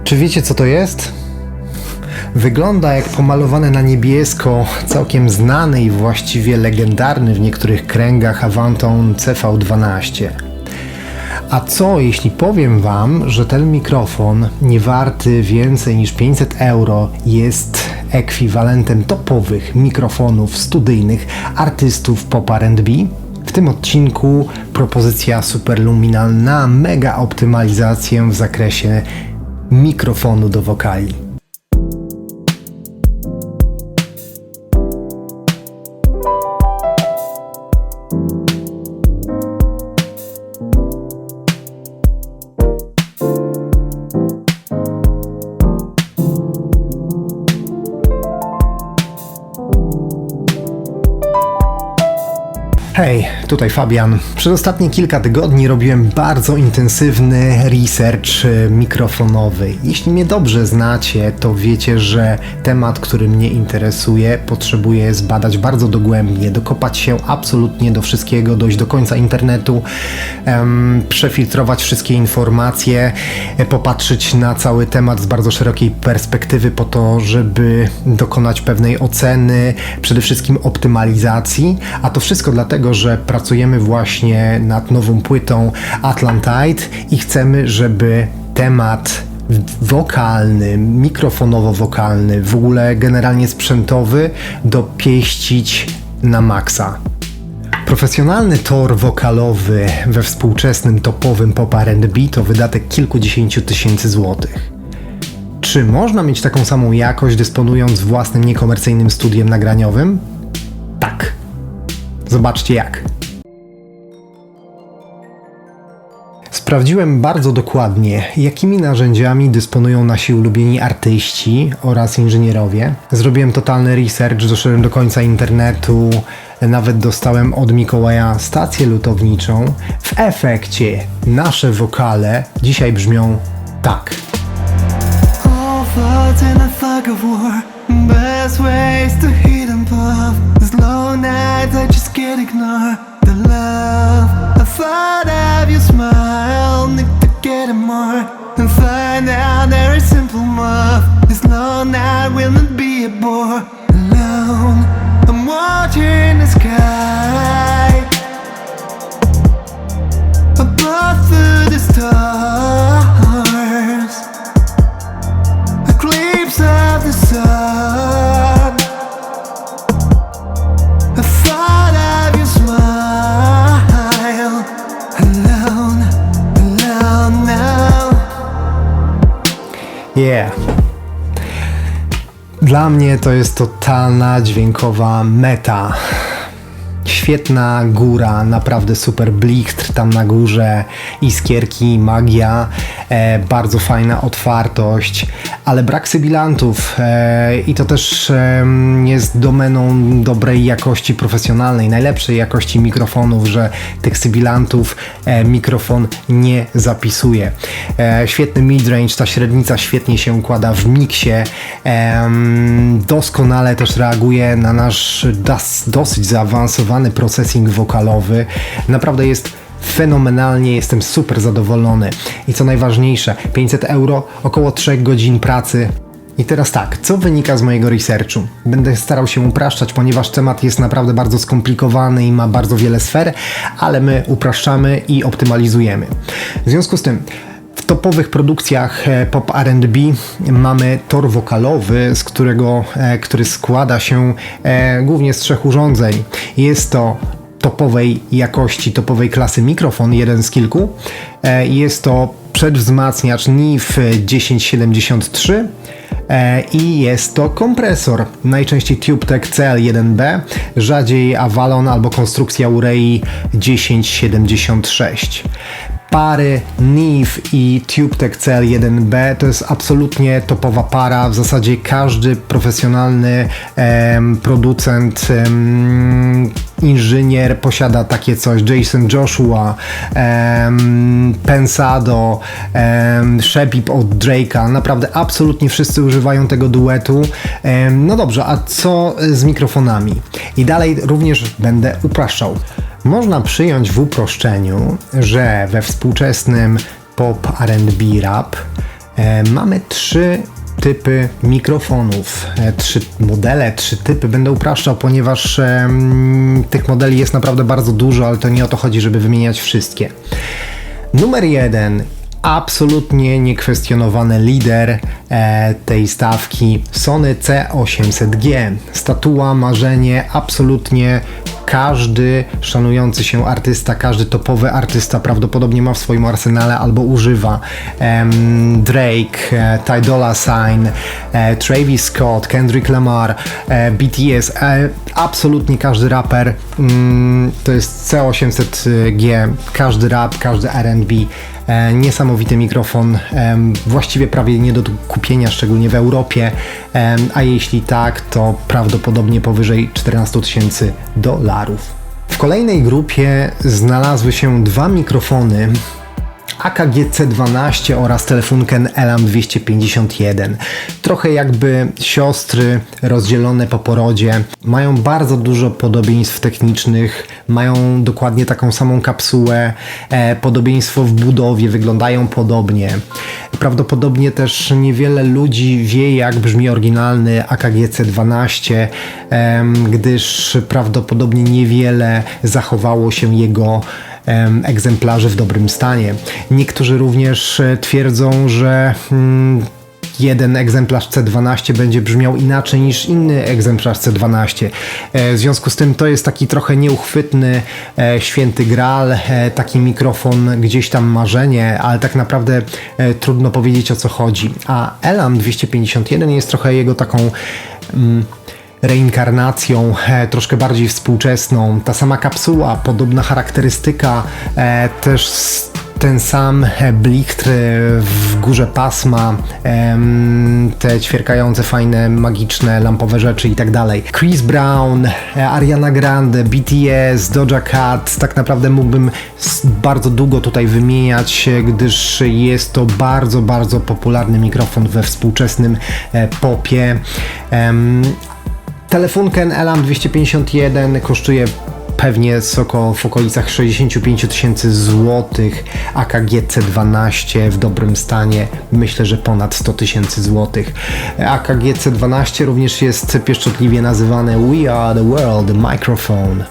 Czy wiecie, co to jest? Wygląda jak pomalowany na niebiesko, całkiem znany i właściwie legendarny w niektórych kręgach Avanton CV12. A co jeśli powiem Wam, że ten mikrofon, nie warty więcej niż 500 euro, jest ekwiwalentem topowych mikrofonów studyjnych artystów pop R&B? W tym odcinku propozycja Superluminal na mega optymalizację w zakresie mikrofonu do wokali. Hej, tutaj Fabian. Przez ostatnie kilka tygodni robiłem bardzo intensywny research mikrofonowy. Jeśli mnie dobrze znacie, to wiecie, że temat, który mnie interesuje, potrzebuję zbadać bardzo dogłębnie, dokopać się absolutnie do wszystkiego, dojść do końca internetu, przefiltrować wszystkie informacje, popatrzeć na cały temat z bardzo szerokiej perspektywy po to, żeby dokonać pewnej oceny, przede wszystkim optymalizacji, a to wszystko dlatego, że pracujemy właśnie nad nową płytą Atlantide i chcemy, żeby temat wokalny, mikrofonowo-wokalny, w ogóle generalnie sprzętowy dopieścić na maksa. Profesjonalny tor wokalowy we współczesnym topowym pop R&B to wydatek kilkudziesięciu tysięcy złotych. Czy można mieć taką samą jakość, dysponując własnym niekomercyjnym studiem nagraniowym? Tak. Zobaczcie jak. Sprawdziłem bardzo dokładnie, jakimi narzędziami dysponują nasi ulubieni artyści oraz inżynierowie. Zrobiłem totalny research, doszedłem do końca internetu, nawet dostałem od Mikołaja stację lutowniczą. W efekcie nasze wokale dzisiaj brzmią tak. Best ways to hit and puff. These long nights I just can't ignore the love. I thought of your smile, need to get it more and find out there is simple enough. This long night will not be a bore. Alone, I'm watching the sky above through the stars. Eclipse of the sun. I thought of your smile. Alone, alone now. Yeah. Dla mnie to jest totalna dźwiękowa meta. Świetna góra, naprawdę super blichtr tam na górze, iskierki, magia, bardzo fajna otwartość, ale brak sybilantów i to też jest domeną dobrej jakości profesjonalnej, najlepszej jakości mikrofonów, że tych sybilantów mikrofon nie zapisuje. Świetny midrange, ta średnica świetnie się układa w miksie, doskonale też reaguje na nasz dosyć zaawansowany procesing wokalowy. Naprawdę jest fenomenalnie, jestem super zadowolony. I co najważniejsze, 500 euro, około 3 godzin pracy. I teraz tak, co wynika z mojego researchu? Będę starał się upraszczać, ponieważ temat jest naprawdę bardzo skomplikowany i ma bardzo wiele sfer, ale my upraszczamy i optymalizujemy. W związku z tym, w topowych produkcjach pop R&B mamy tor wokalowy, który składa się głównie z 3 urządzeń. Jest to topowej jakości, topowej klasy mikrofon, jeden z kilku. Jest to przedwzmacniacz NIF 1073 i jest to kompresor, najczęściej TubeTech CL1B, rzadziej Avalon albo konstrukcja Urei 1076. Pary NIF i TubeTech CL1B to jest absolutnie topowa para. W zasadzie każdy profesjonalny producent, inżynier posiada takie coś. Jason Joshua, Pensado, Shepip od Drake'a. Naprawdę absolutnie wszyscy używają tego duetu. No dobrze, a co z mikrofonami? I dalej również będę upraszczał. Można przyjąć w uproszczeniu, że we współczesnym pop R&B rap Mamy 3 typy mikrofonów, 3 modele, 3 typy. Będę upraszczał, ponieważ tych modeli jest naprawdę bardzo dużo, ale to nie o to chodzi, żeby wymieniać wszystkie. Numer 1, absolutnie niekwestionowany lider tej stawki, Sony C800G. Statua, marzenie, absolutnie każdy szanujący się artysta, każdy topowy artysta prawdopodobnie ma w swoim arsenale albo używa. Drake, Ty Dolla $ign, Travis Scott, Kendrick Lamar, BTS, absolutnie każdy raper to jest C800G, każdy rap, każdy R&B. Niesamowity mikrofon, właściwie prawie nie do kupienia, szczególnie w Europie, a jeśli tak, to prawdopodobnie powyżej $14,000. W kolejnej grupie znalazły się 2 mikrofony AKG C12 oraz Telefunken LM251. Trochę jakby siostry rozdzielone po porodzie. Mają bardzo dużo podobieństw technicznych, mają dokładnie taką samą kapsułę, podobieństwo w budowie, wyglądają podobnie. Prawdopodobnie też niewiele ludzi wie, jak brzmi oryginalny AKG C12, gdyż prawdopodobnie niewiele zachowało się jego egzemplarzy w dobrym stanie. Niektórzy również twierdzą, że jeden egzemplarz C12 będzie brzmiał inaczej niż inny egzemplarz C12. W związku z tym to jest taki trochę nieuchwytny święty graal, taki mikrofon, gdzieś tam marzenie, ale tak naprawdę trudno powiedzieć, o co chodzi. A LM251 jest trochę jego taką reinkarnacją, troszkę bardziej współczesną. Ta sama kapsuła, podobna charakterystyka, też ten sam blichtr w górze pasma, te ćwierkające, fajne, magiczne, lampowe rzeczy i tak dalej. Chris Brown, Ariana Grande, BTS, Doja Cat, tak naprawdę mógłbym bardzo długo tutaj wymieniać, gdyż jest to bardzo, bardzo popularny mikrofon we współczesnym popie. Telefunken LM251 kosztuje pewnie w okolicach 65 000 złotych. AKG C12 w dobrym stanie myślę, że ponad 100 000 złotych. AKG C12 również jest pieszczotliwie nazywane We Are The World Microphone.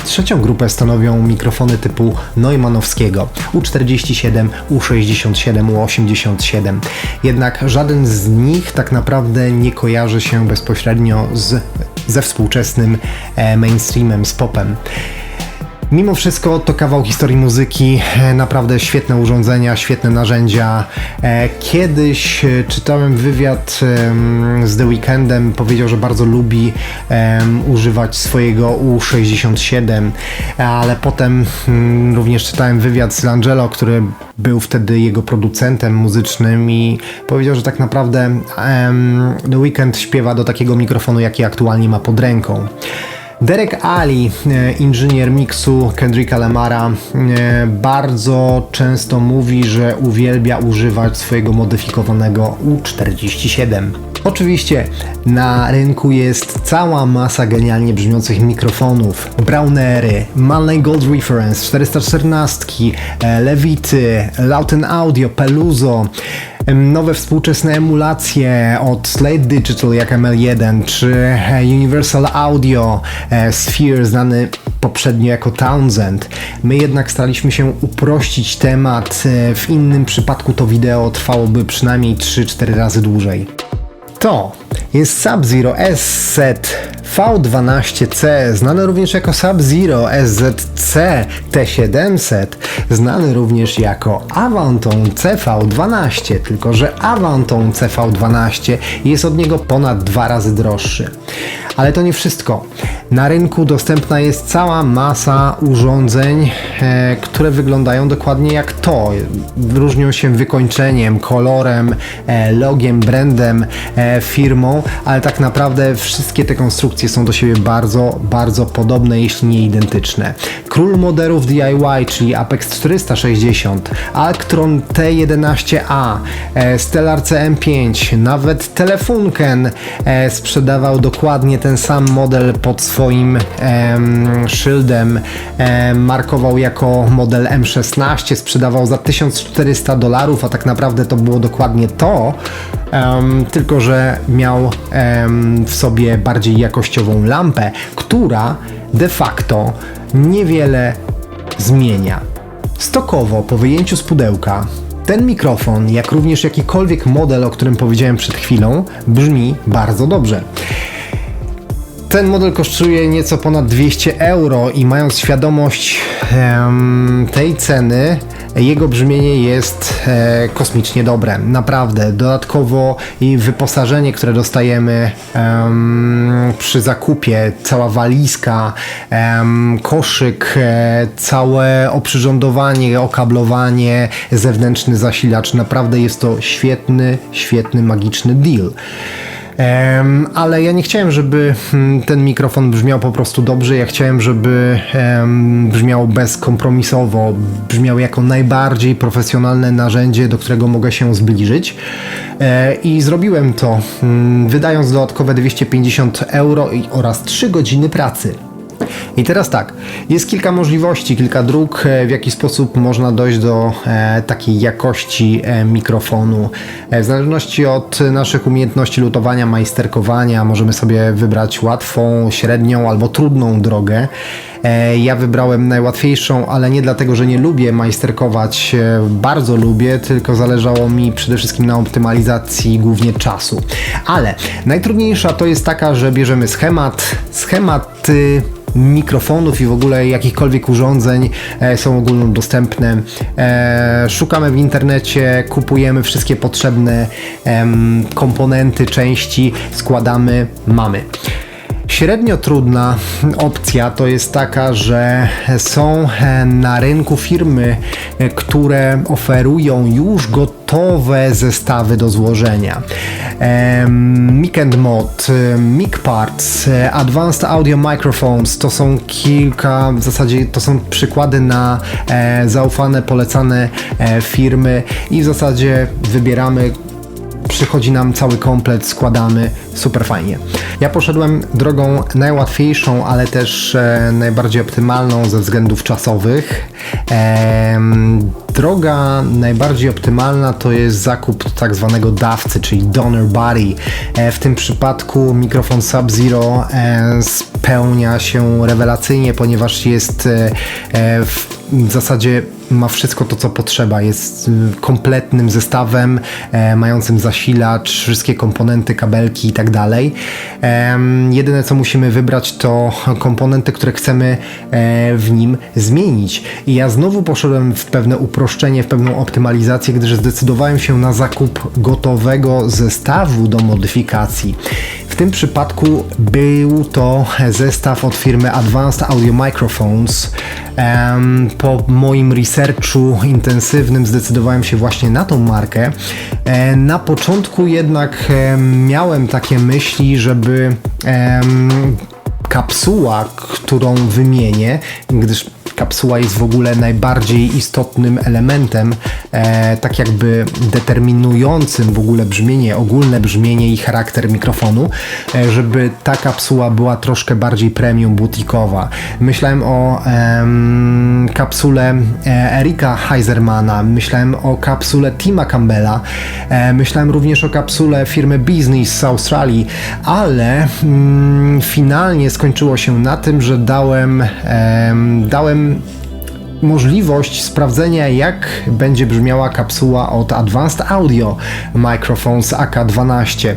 Trzecią grupę stanowią mikrofony typu Neumannowskiego U47, U67, U87. Jednak żaden z nich tak naprawdę nie kojarzy się bezpośrednio ze współczesnym mainstreamem, z popem. Mimo wszystko to kawał historii muzyki, naprawdę świetne urządzenia, świetne narzędzia. Kiedyś czytałem wywiad z The Weekndem, powiedział, że bardzo lubi używać swojego U67, ale potem również czytałem wywiad z L'Angelo, który był wtedy jego producentem muzycznym i powiedział, że tak naprawdę The Weeknd śpiewa do takiego mikrofonu, jaki aktualnie ma pod ręką. Derek Ali, inżynier miksu Kendricka Lamara, bardzo często mówi, że uwielbia używać swojego modyfikowanego U47. Oczywiście na rynku jest cała masa genialnie brzmiących mikrofonów. Brownery, Manley Gold Reference, 414, Levity, Lauten Audio, Peluso, nowe współczesne emulacje od Slate Digital jak ML1 czy Universal Audio, Sphere znany poprzednio jako Townsend. My jednak staraliśmy się uprościć temat, w innym przypadku to wideo trwałoby przynajmniej 3-4 razy dłużej. To jest Sub-Zero SZ V12C, znany również jako Sub-Zero SZC T700, znany również jako Avanton CV12, tylko że Avanton CV12 jest od niego ponad 2 razy droższy. Ale to nie wszystko. Na rynku dostępna jest cała masa urządzeń, które wyglądają dokładnie jak to. Różnią się wykończeniem, kolorem, logiem, brandem, firmą, ale tak naprawdę wszystkie te konstrukcje są do siebie bardzo, bardzo podobne, jeśli nie identyczne. Król modelów DIY, czyli Apex 460, Alctron T11A, Stellar CM5, nawet Telefunken sprzedawał dokładnie ten sam model pod swoim szyldem, markował jako model M16 sprzedawał za $1400, a tak naprawdę to było dokładnie to, tylko że miał w sobie bardziej jakościową lampę, która de facto niewiele zmienia. Stokowo po wyjęciu z pudełka ten mikrofon, jak również jakikolwiek model, o którym powiedziałem przed chwilą, brzmi bardzo dobrze. Ten model kosztuje nieco ponad 200 euro i mając świadomość tej ceny, jego brzmienie jest kosmicznie dobre, naprawdę. Dodatkowo i wyposażenie, które dostajemy przy zakupie, cała walizka, koszyk, całe oprzyrządowanie, okablowanie, zewnętrzny zasilacz, naprawdę jest to świetny, magiczny deal. Ale ja nie chciałem, żeby ten mikrofon brzmiał po prostu dobrze, ja chciałem, żeby brzmiał bezkompromisowo, brzmiał jako najbardziej profesjonalne narzędzie, do którego mogę się zbliżyć i zrobiłem to, wydając dodatkowe 250 euro oraz 3 godziny pracy. I teraz tak, jest kilka możliwości, kilka dróg, w jaki sposób można dojść do takiej jakości mikrofonu. W zależności od naszych umiejętności lutowania, majsterkowania, możemy sobie wybrać łatwą, średnią albo trudną drogę. Ja wybrałem najłatwiejszą, ale nie dlatego, że nie lubię majsterkować, bardzo lubię, tylko zależało mi przede wszystkim na optymalizacji głównie czasu. Ale najtrudniejsza to jest taka, że bierzemy schematy mikrofonów i w ogóle jakichkolwiek urządzeń są ogólnodostępne. Szukamy w internecie, kupujemy wszystkie potrzebne komponenty, części, składamy, mamy. Średnio trudna opcja to jest taka, że są na rynku firmy, które oferują już gotowe zestawy do złożenia. Mic & Mod, Mic Parts, Advanced Audio Microphones to są kilka, w zasadzie to są przykłady na zaufane, polecane firmy i w zasadzie wybieramy. Przychodzi nam cały komplet, składamy, super fajnie. Ja poszedłem drogą najłatwiejszą, ale też najbardziej optymalną ze względów czasowych. Droga najbardziej optymalna to jest zakup tak zwanego dawcy, czyli donor body. W tym przypadku mikrofon Sub-Zero spełnia się rewelacyjnie, ponieważ jest w zasadzie ma wszystko to, co potrzeba. Jest kompletnym zestawem, mającym zasilacz, wszystkie komponenty, kabelki i tak dalej. Jedyne, co musimy wybrać, to komponenty, które chcemy w nim zmienić. I ja znowu poszedłem w pewne uproszczenie, w pewną optymalizację, gdyż zdecydowałem się na zakup gotowego zestawu do modyfikacji. W tym przypadku był to zestaw od firmy Advanced Audio Microphones. Po moim researchu intensywnym zdecydowałem się właśnie na tą markę. Na początku jednak miałem takie myśli, żeby kapsuła, którą wymienię, gdyż kapsuła jest w ogóle najbardziej istotnym elementem, tak jakby determinującym w ogóle brzmienie, ogólne brzmienie i charakter mikrofonu, żeby ta kapsuła była troszkę bardziej premium, butikowa. Myślałem o kapsule Erika Heisermana, myślałem o kapsule Tima Campbella, myślałem również o kapsule firmy Business z Australii, ale finalnie skończyło się na tym, że dałem możliwość sprawdzenia, jak będzie brzmiała kapsuła od Advanced Audio Microphones AK12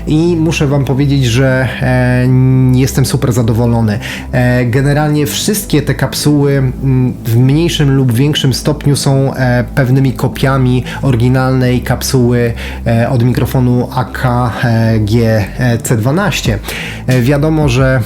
i muszę Wam powiedzieć, że jestem super zadowolony. Generalnie wszystkie te kapsuły w mniejszym lub większym stopniu są pewnymi kopiami oryginalnej kapsuły od mikrofonu AKG C12. Wiadomo, że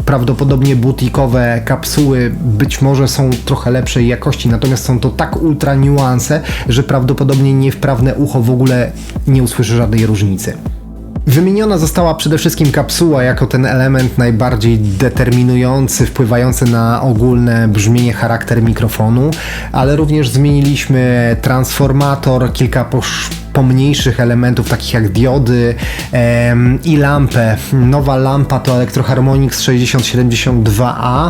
prawdopodobnie butikowe kapsuły być może są trochę lepszej jakości, natomiast są to tak ultra niuanse, że prawdopodobnie niewprawne ucho w ogóle nie usłyszy żadnej różnicy. Wymieniona została przede wszystkim kapsuła jako ten element najbardziej determinujący, wpływający na ogólne brzmienie, charakter mikrofonu, ale również zmieniliśmy transformator, kilka pomniejszych elementów, takich jak diody i lampę. Nowa lampa to Electro-Harmonix 6072A.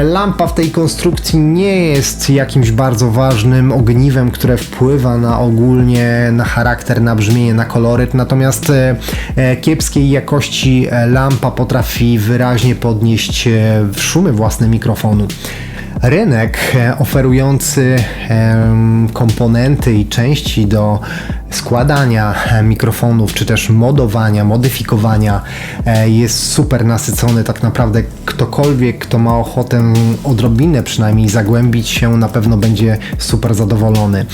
Lampa w tej konstrukcji nie jest jakimś bardzo ważnym ogniwem, które wpływa na ogólnie na charakter, na brzmienie, na koloryt, natomiast kiepskiej jakości lampa potrafi wyraźnie podnieść szumy własne mikrofonu. Rynek oferujący komponenty i części do składania mikrofonów, czy też modowania, modyfikowania jest super nasycony. Tak naprawdę ktokolwiek, kto ma ochotę odrobinę przynajmniej zagłębić się, na pewno będzie super zadowolony.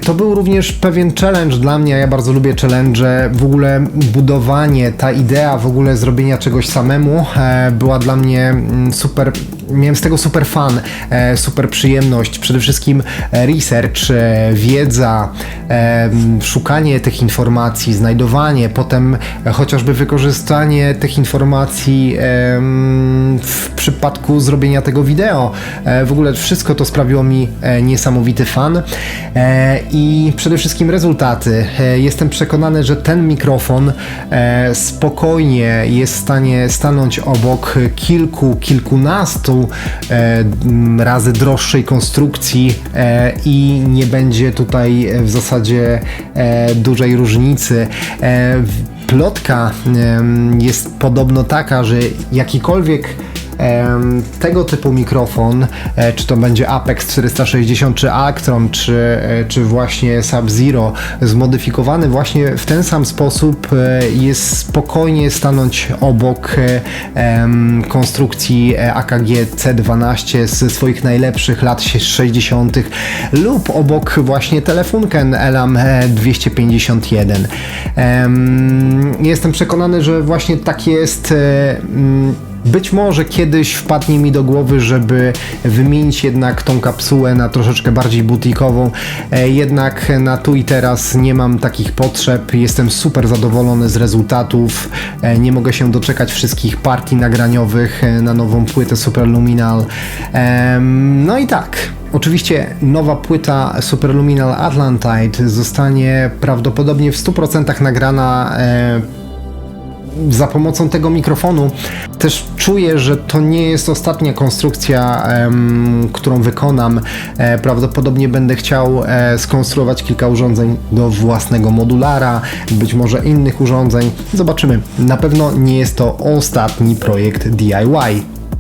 To był również pewien challenge dla mnie, ja bardzo lubię challenge. W ogóle budowanie, ta idea w ogóle zrobienia czegoś samemu była dla mnie super, miałem z tego super fan, super przyjemność. Przede wszystkim research, wiedza, szukanie tych informacji, znajdowanie, potem chociażby wykorzystanie tych informacji w przypadku zrobienia tego wideo. W ogóle wszystko to sprawiło mi niesamowity fan i przede wszystkim rezultaty. Jestem przekonany, że ten mikrofon spokojnie jest w stanie stanąć obok kilkunastu razy droższej konstrukcji i nie będzie tutaj w zasadzie dużej różnicy. Plotka jest podobno taka, że jakikolwiek tego typu mikrofon, czy to będzie Apex 460, czy Actron, czy właśnie Sub-Zero, zmodyfikowany właśnie w ten sam sposób, jest spokojnie stanąć obok konstrukcji AKG C12 ze swoich najlepszych lat 60. lub obok właśnie Telefunken Elam 251. Jestem przekonany, że właśnie tak jest. Być może kiedyś wpadnie mi do głowy, żeby wymienić jednak tą kapsułę na troszeczkę bardziej butikową, jednak na tu i teraz nie mam takich potrzeb, jestem super zadowolony z rezultatów, nie mogę się doczekać wszystkich partii nagraniowych na nową płytę Superluminal. No i tak. Oczywiście nowa płyta Superluminal Atlantide zostanie prawdopodobnie w 100% nagrana za pomocą tego mikrofonu. Też czuję, że to nie jest ostatnia konstrukcja, którą wykonam. Prawdopodobnie będę chciał skonstruować kilka urządzeń do własnego modulara, być może innych urządzeń. Zobaczymy. Na pewno nie jest to ostatni projekt DIY.